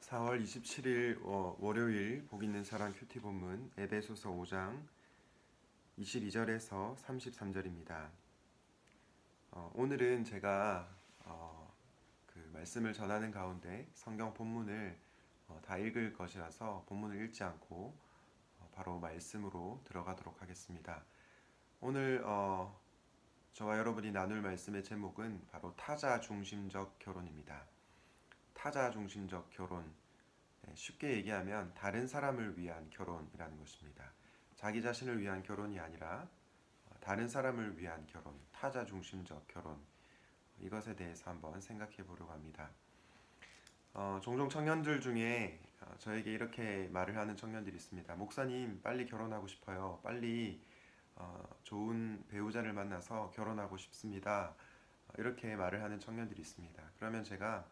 4월 27일 월요일 복 있는 사랑 큐티 본문 에베소서 5장 22절에서 33절입니다. 오늘은 제가 그 말씀을 전하는 가운데 성경 본문을 다 읽을 것이라서 본문을 읽지 않고 바로 말씀으로 들어가도록 하겠습니다. 오늘 저와 여러분이 나눌 말씀의 제목은 바로 타자 중심적 결혼입니다. 타자 중심적 결혼, 쉽게 얘기하면 다른 사람을 위한 결혼이라는 것입니다. 자기 자신을 위한 결혼이 아니라 다른 사람을 위한 결혼, 타자 중심적 결혼, 이것에 대해서 한번 생각해 보려고 합니다. 종종 청년들 중에 저에게 이렇게 말을 하는 청년들이 있습니다. 목사님, 빨리 결혼하고 싶어요. 빨리 좋은 배우자를 만나서 결혼하고 싶습니다. 이렇게 말을 하는 청년들이 있습니다. 그러면 제가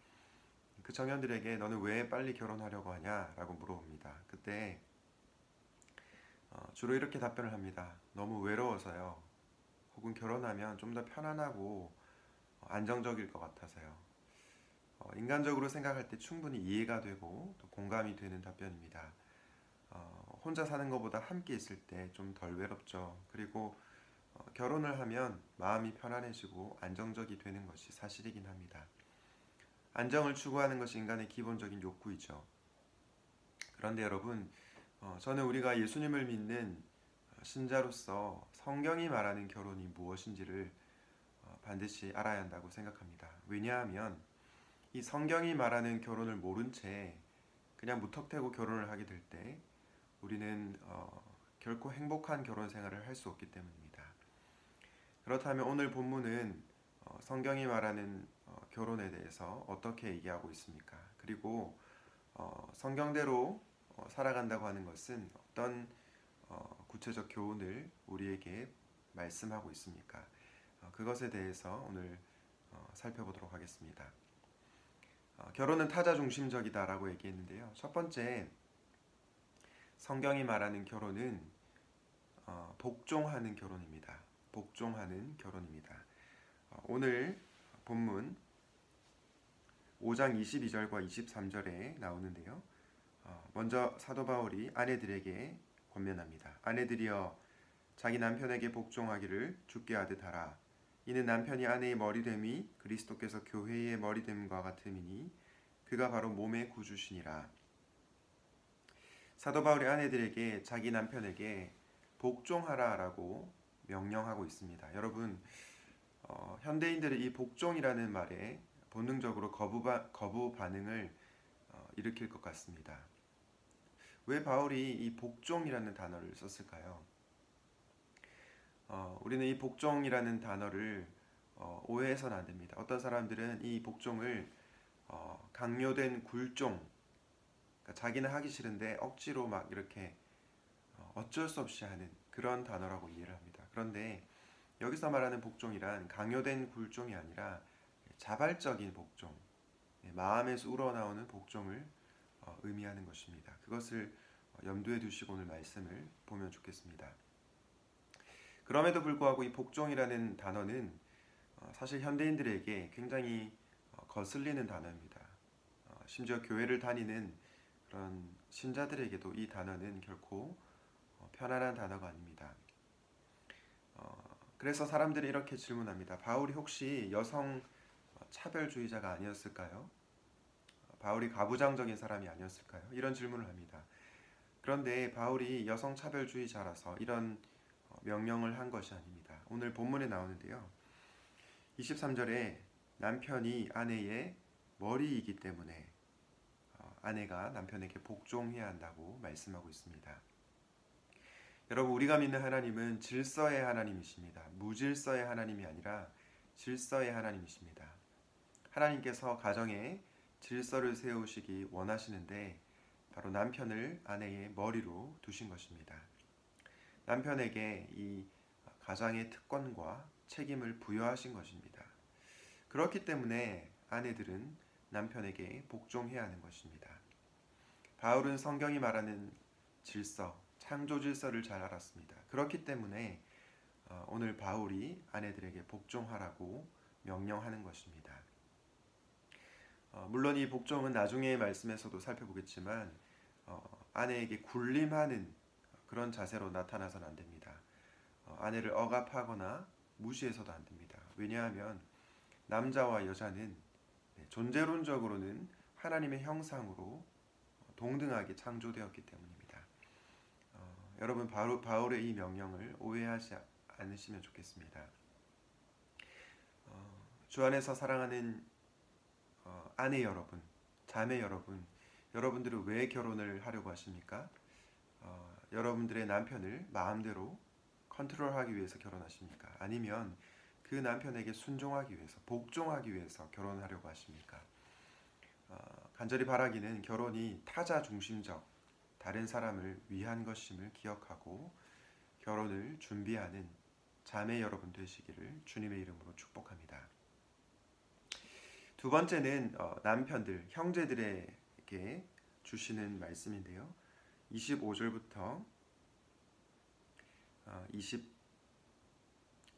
그 청년들에게 너는 왜 빨리 결혼하려고 하냐? 라고 물어봅니다. 그때 주로 이렇게 답변을 합니다. 너무 외로워서요. 혹은 결혼하면 좀 더 편안하고 안정적일 것 같아서요. 인간적으로 생각할 때 충분히 이해가 되고 또 공감이 되는 답변입니다. 혼자 사는 것보다 함께 있을 때 좀 덜 외롭죠. 그리고 결혼을 하면 마음이 편안해지고 안정적이 되는 것이 사실이긴 합니다. 안정을 추구하는 것이 인간의 기본적인 욕구이죠. 그런데 여러분, 저는 우리가 예수님을 믿는 신자로서 성경이 말하는 결혼이 무엇인지를 반드시 알아야 한다고 생각합니다. 왜냐하면 이 성경이 말하는 결혼을 모른 채 그냥 무턱대고 결혼을 하게 될 때 우리는 결코 행복한 결혼 생활을 할 수 없기 때문입니다. 그렇다면 오늘 본문은 성경이 말하는 결혼에 대해서 어떻게 얘기하고 있습니까? 그리고 성경대로 살아간다고 하는 것은 어떤 구체적 교훈을 우리에게 말씀하고 있습니까? 그것에 대해서 오늘 살펴보도록 하겠습니다. 결혼은 타자 중심적이다라고 얘기했는데요. 첫 번째, 성경이 말하는 결혼은 복종하는 결혼입니다. 복종하는 결혼입니다. 오늘 본문 5장 22절과 23절에 나오는데요. 먼저 사도 바울이 아내들에게 권면합니다. 아내들이여 자기 남편에게 복종하기를 주께 하듯 하라. 이는 남편이 아내의 머리됨이 그리스도께서 교회의 머리됨과 같음이니 그가 바로 몸의 구주시니라. 사도 바울이 아내들에게 자기 남편에게 복종하라라고 명령하고 있습니다. 여러분, 현대인들의 이 복종이라는 말에 본능적으로 거부 반응을 일으킬 것 같습니다. 왜 바울이 이 복종이라는 단어를 썼을까요? 우리는 이 복종이라는 단어를 오해해서는 안 됩니다. 어떤 사람들은 이 복종을 강요된 굴종, 그러니까 자기는 하기 싫은데 억지로 막 이렇게 어쩔 수 없이 하는 그런 단어라고 이해를 합니다. 그런데 여기서 말하는 복종이란 강요된 굴종이 아니라 자발적인 복종, 마음에서 우러나오는 복종을 의미하는 것입니다. 그것을 염두에 두시고 오늘 말씀을 보면 좋겠습니다. 그럼에도 불구하고 이 복종이라는 단어는 사실 현대인들에게 굉장히 거슬리는 단어입니다. 심지어 교회를 다니는 그런 신자들에게도 이 단어는 결코 편안한 단어가 아닙니다. 그래서 사람들이 이렇게 질문합니다. 바울이 혹시 여성 차별주의자가 아니었을까요? 바울이 가부장적인 사람이 아니었을까요? 이런 질문을 합니다. 그런데 바울이 여성 차별주의자라서 이런 명령을 한 것이 아닙니다. 오늘 본문에 나오는데요. 23절에 남편이 아내의 머리이기 때문에 아내가 남편에게 복종해야 한다고 말씀하고 있습니다. 여러분, 우리가 믿는 하나님은 질서의 하나님이십니다. 무질서의 하나님이 아니라 질서의 하나님이십니다. 하나님께서 가정에 질서를 세우시기 원하시는데 바로 남편을 아내의 머리로 두신 것입니다. 남편에게 이 가장의 특권과 책임을 부여하신 것입니다. 그렇기 때문에 아내들은 남편에게 복종해야 하는 것입니다. 바울은 성경이 말하는 질서, 창조 질서를 잘 알았습니다. 그렇기 때문에 오늘 바울이 아내들에게 복종하라고 명령하는 것입니다. 물론 이 복종은 나중에 말씀에서도 살펴보겠지만 아내에게 군림하는 그런 자세로 나타나서는 안 됩니다. 아내를 억압하거나 무시해서도 안 됩니다. 왜냐하면 남자와 여자는 존재론적으로는 하나님의 형상으로 동등하게 창조되었기 때문입니다. 여러분 바울의 이 명령을 오해하지 않으시면 좋겠습니다. 주 안에서 사랑하는 아내 여러분, 자매 여러분, 여러분들은 왜 결혼을 하려고 하십니까? 여러분들의 남편을 마음대로 컨트롤하기 위해서 결혼하십니까? 아니면 그 남편에게 순종하기 위해서, 복종하기 위해서 결혼하려고 하십니까? 간절히 바라기는 결혼이 타자 중심적, 다른 사람을 위한 것임을 기억하고 결혼을 준비하는 자매 여러분 되시기를 주님의 이름으로 축복합니다. 두 번째는 남편들, 형제들에게 주시는 말씀인데요. 25절부터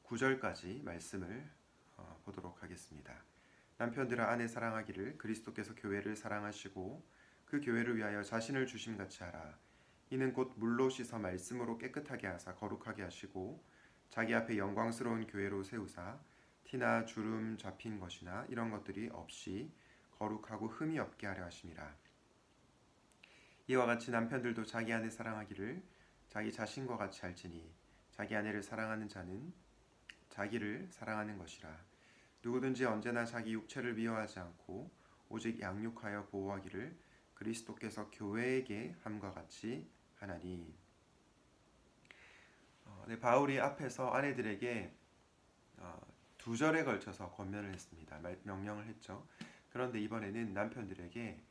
29절까지 말씀을 보도록 하겠습니다. 남편들아 아내 사랑하기를 그리스도께서 교회를 사랑하시고 그 교회를 위하여 자신을 주심같이 하라. 이는 곧 물로 씻어 말씀으로 깨끗하게 하사 거룩하게 하시고 자기 앞에 영광스러운 교회로 세우사 티나 주름 잡힌 것이나 이런 것들이 없이 거룩하고 흠이 없게 하려 하심이라. 이와 같이 남편들도 자기 아내 사랑하기를 자기 자신과 같이 할지니 자기 아내를 사랑하는 자는 자기를 사랑하는 것이라. 누구든지 언제나 자기 육체를 미워하지 않고 오직 양육하여 보호하기를 그리스도께서 교회에게 함과 같이 하나니. 바울이 앞에서 아내들에게 두 절에 걸쳐서 권면을 했습니다. 명령을 했죠. 그런데 이번에는 남편들에게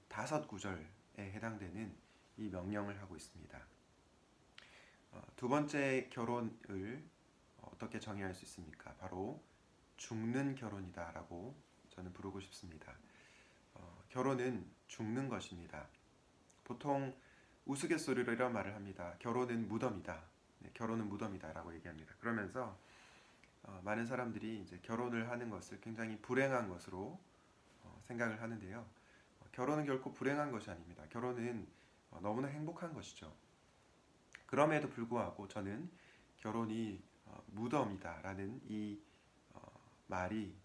5구절에 해당되는 이 명령을 하고 있습니다. 두 번째 결혼을 어떻게 정의할 수 있습니까? 바로 죽는 결혼이다라고 저는 부르고 싶습니다. 결혼은 죽는 것입니다. 보통 우스갯소리로 이런 말을 합니다. 결혼은 무덤이다. 결혼은 무덤이다라고 얘기합니다. 그러면서 많은 사람들이 이제 결혼을 하는 것을 굉장히 불행한 것으로 생각을 하는데요. 결혼은 결코 불행한 것이 아닙니다. 결혼은 너무나 행복한 것이죠. 그럼에도 불구하고 저는 결혼이 무덤이다라는 이 말이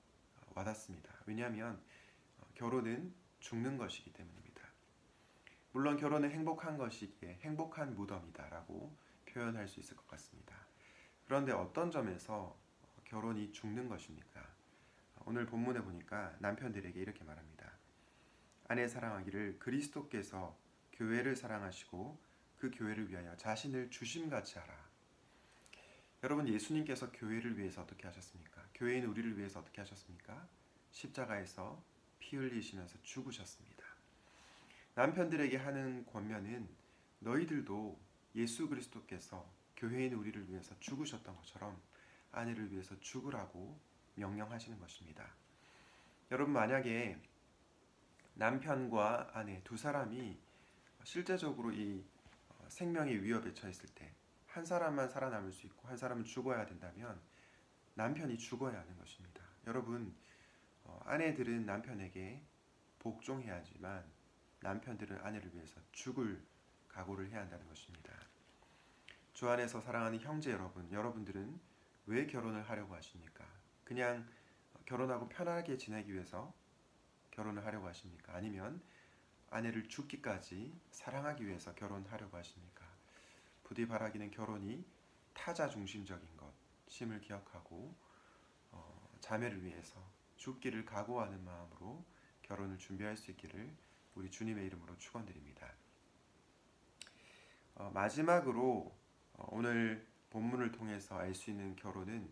와닿습니다. 왜냐하면 결혼은 죽는 것이기 때문입니다. 물론 결혼은 행복한 것이기에 행복한 무덤이다라고 표현할 수 있을 것 같습니다. 그런데 어떤 점에서 결혼이 죽는 것입니까? 오늘 본문에 보니까 남편들에게 이렇게 말합니다. 아내 사랑하기를 그리스도께서 교회를 사랑하시고 그 교회를 위하여 자신을 주심같이 하라. 여러분, 예수님께서 교회를 위해서 어떻게 하셨습니까? 교회인 우리를 위해서 어떻게 하셨습니까? 십자가에서 피 흘리시면서 죽으셨습니다. 남편들에게 하는 권면은 너희들도 예수 그리스도께서 교회인 우리를 위해서 죽으셨던 것처럼 아내를 위해서 죽으라고 명령하시는 것입니다. 여러분, 만약에 남편과 아내 두 사람이 실제적으로 이 생명의 위협에 처했을 때 한 사람만 살아남을 수 있고 한 사람은 죽어야 된다면 남편이 죽어야 하는 것입니다. 여러분, 아내들은 남편에게 복종해야 하지만 남편들은 아내를 위해서 죽을 각오를 해야 한다는 것입니다. 주 안에서 사랑하는 형제 여러분, 여러분들은 왜 결혼을 하려고 하십니까? 그냥 결혼하고 편하게 지내기 위해서 결혼을 하려고 하십니까? 아니면 아내를 죽기까지 사랑하기 위해서 결혼하려고 하십니까? 부디 바라기는 결혼이 타자 중심적인 것임을 기억하고 자매를 위해서 죽기를 각오하는 마음으로 결혼을 준비할 수 있기를 우리 주님의 이름으로 축원드립니다. 마지막으로 오늘 본문을 통해서 알 수 있는 결혼은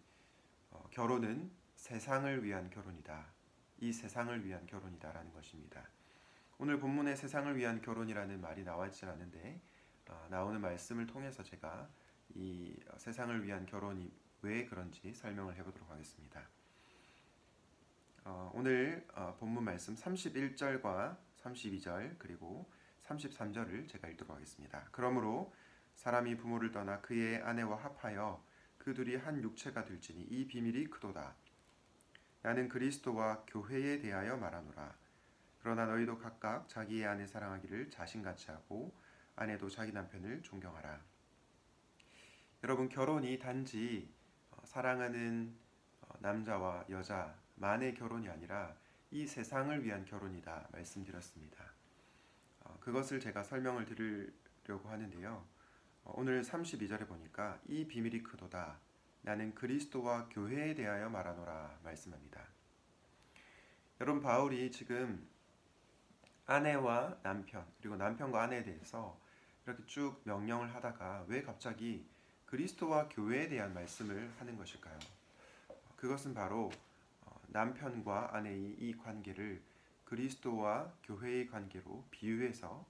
세상을 위한 결혼이다. 이 세상을 위한 결혼이다라는 것입니다. 오늘 본문에 세상을 위한 결혼이라는 말이 나와 있지 않은데 나오는 말씀을 통해서 제가 이 세상을 위한 결혼이 왜 그런지 설명을 해보도록 하겠습니다. 오늘 본문 말씀 31절과 32절 그리고 33절을 제가 읽도록 하겠습니다. 그러므로 사람이 부모를 떠나 그의 아내와 합하여 그 둘이 한 육체가 될지니 이 비밀이 크도다. 나는 그리스도와 교회에 대하여 말하노라. 그러나 너희도 각각 자기의 아내 사랑하기를 자신같이 하고 아내도 자기 남편을 존경하라. 여러분, 결혼이 단지 사랑하는 남자와 여자만의 결혼이 아니라 이 세상을 위한 결혼이다 말씀드렸습니다. 그것을 제가 설명을 드리려고 하는데요. 오늘 32절에 보니까 이 비밀이 크도다. 나는 그리스도와 교회에 대하여 말하노라 말씀합니다. 여러분, 바울이 지금 아내와 남편, 그리고 남편과 아내에 대해서 이렇게 쭉 명령을 하다가 왜 갑자기 그리스도와 교회에 대한 말씀을 하는 것일까요? 그것은 바로 남편과 아내의 이 관계를 그리스도와 교회의 관계로 비유해서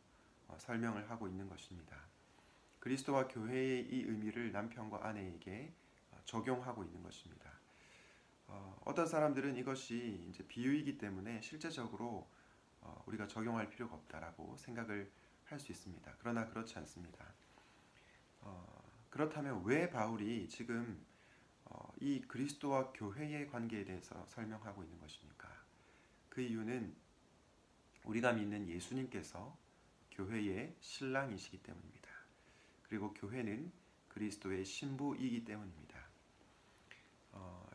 설명을 하고 있는 것입니다. 그리스도와 교회의 이 의미를 남편과 아내에게 적용하고 있는 것입니다. 어떤 사람들은 이것이 이제 비유이기 때문에 실제적으로 우리가 적용할 필요가 없다라고 생각을 할 수 있습니다. 그러나 그렇지 않습니다. 그렇다면 왜 바울이 지금 이 그리스도와 교회의 관계에 대해서 설명하고 있는 것입니까? 그 이유는 우리가 믿는 예수님께서 교회의 신랑이시기 때문입니다. 그리고 교회는 그리스도의 신부이기 때문입니다.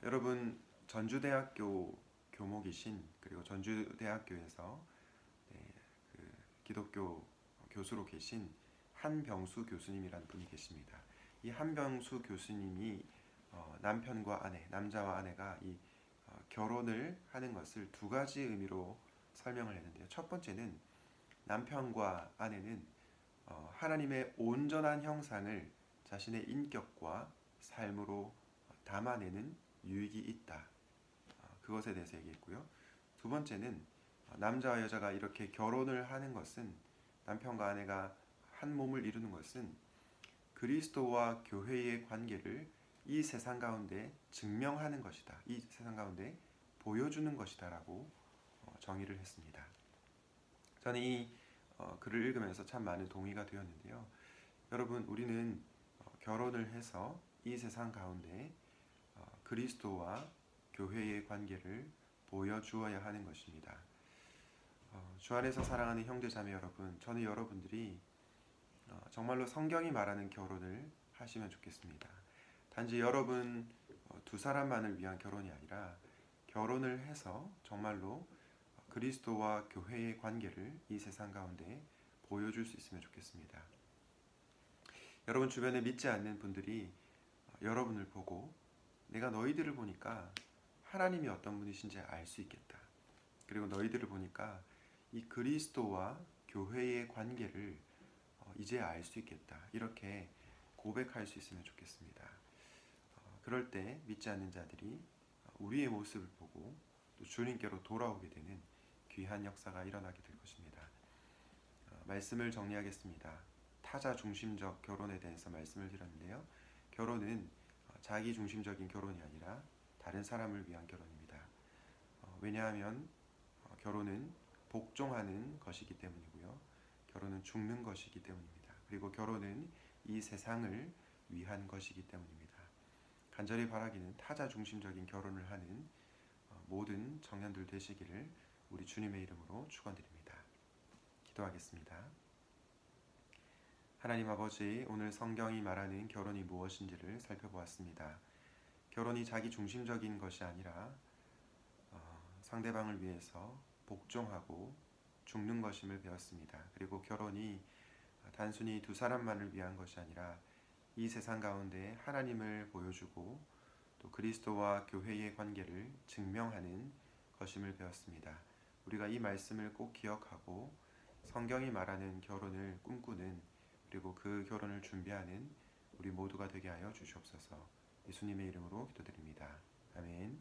여러분, 전주대학교 교목이신, 그리고 전주대학교에서 기독교 교수로 계신 한병수 교수님이라는 분이 계십니다. 이 한병수 교수님이 남편과 아내, 남자와 아내가 이 결혼을 하는 것을 두 가지 의미로 설명을 했는데요. 첫 번째는 남편과 아내는 하나님의 온전한 형상을 자신의 인격과 삶으로 담아내는 유익이 있다. 그것에 대해서 얘기했고요. 두 번째는 남자와 여자가 이렇게 결혼을 하는 것은, 남편과 아내가 한 몸을 이루는 것은 그리스도와 교회의 관계를 이 세상 가운데 증명하는 것이다. 이 세상 가운데 보여주는 것이다 라고 정의를 했습니다. 저는 이 글을 읽으면서 참 많은 동의가 되었는데요. 여러분, 우리는 결혼을 해서 이 세상 가운데 그리스도와 교회의 관계를 보여주어야 하는 것입니다. 주 안에서 사랑하는 형제자매 여러분, 저는 여러분들이 정말로 성경이 말하는 결혼을 하시면 좋겠습니다. 단지 여러분 두 사람만을 위한 결혼이 아니라 결혼을 해서 정말로 그리스도와 교회의 관계를 이 세상 가운데 보여줄 수 있으면 좋겠습니다. 여러분 주변에 믿지 않는 분들이 여러분을 보고 내가 너희들을 보니까 하나님이 어떤 분이신지 알 수 있겠다. 그리고 너희들을 보니까 이 그리스도와 교회의 관계를 이제 알 수 있겠다. 이렇게 고백할 수 있으면 좋겠습니다. 그럴 때 믿지 않는 자들이 우리의 모습을 보고 또 주님께로 돌아오게 되는 귀한 역사가 일어나게 될 것입니다. 말씀을 정리하겠습니다. 타자 중심적 결혼에 대해서 말씀을 드렸는데요. 결혼은 자기 중심적인 결혼이 아니라 다른 사람을 위한 결혼입니다. 왜냐하면 결혼은 복종하는 것이기 때문이고요. 결혼은 죽는 것이기 때문입니다. 그리고 결혼은 이 세상을 위한 것이기 때문입니다. 간절히 바라기는 타자 중심적인 결혼을 하는 모든 청년들 되시기를 우리 주님의 이름으로 축원드립니다. 기도하겠습니다. 하나님 아버지, 오늘 성경이 말하는 결혼이 무엇인지를 살펴보았습니다. 결혼이 자기 중심적인 것이 아니라 상대방을 위해서 복종하고 죽는 것임을 배웠습니다. 그리고 결혼이 단순히 두 사람만을 위한 것이 아니라 이 세상 가운데 하나님을 보여주고 또 그리스도와 교회의 관계를 증명하는 것임을 배웠습니다. 우리가 이 말씀을 꼭 기억하고 성경이 말하는 결혼을 꿈꾸는, 그리고 그 결혼을 준비하는 우리 모두가 되게 하여 주시옵소서. 예수님의 이름으로 기도드립니다. 아멘.